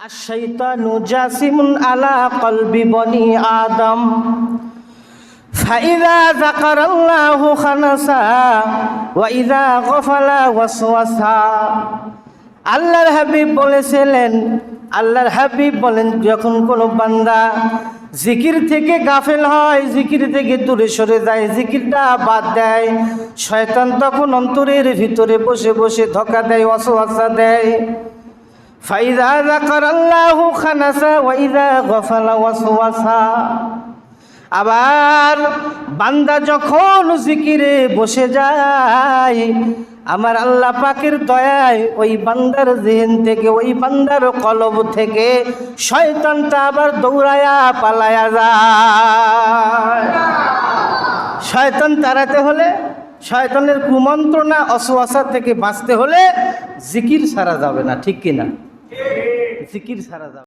আশ-শাইতানু জাসিমুন আলা কলবি বনি আদম ফাইযা যাকারাল্লাহু খানাসা ওয়া ইযা গফালা ওয়াসওয়াসা। আল্লাহর হাবিব বলেছিলেন, আল্লাহর হাবিব বলেন, যখন কোনো বান্দা জিকির থেকে গাফেল হয়, জিকির থেকে দূরে সরে যায়, জিকিরটা বাদ দেয়, শয়তান তখন অন্তরের ভিতরে বসে বসে ধোঁকা দেয়, ওয়াসওয়াসা দেয়। ফাইযা যাকারাল্লাহু খানাসা ওয়া ইযা গফালা ওয়াসওয়াসা। আবার বান্দা যখন জিকিরে বসে যায়, আমার আল্লাহ পাকের দয়ায় ওই বান্দার জেহেন থেকে, ওই বান্দার কলব থেকে শয়তানটা আবার দৌড়ায়া পালায়া যায়। শয়তান তাড়াতে হলে, শয়তানের কুমন্ত্রণা অসওয়াসা থেকে বাঁচতে হলে জিকির ছাড়া যাবে না, ঠিক কিনা? জিকির ছাড়া যাবে।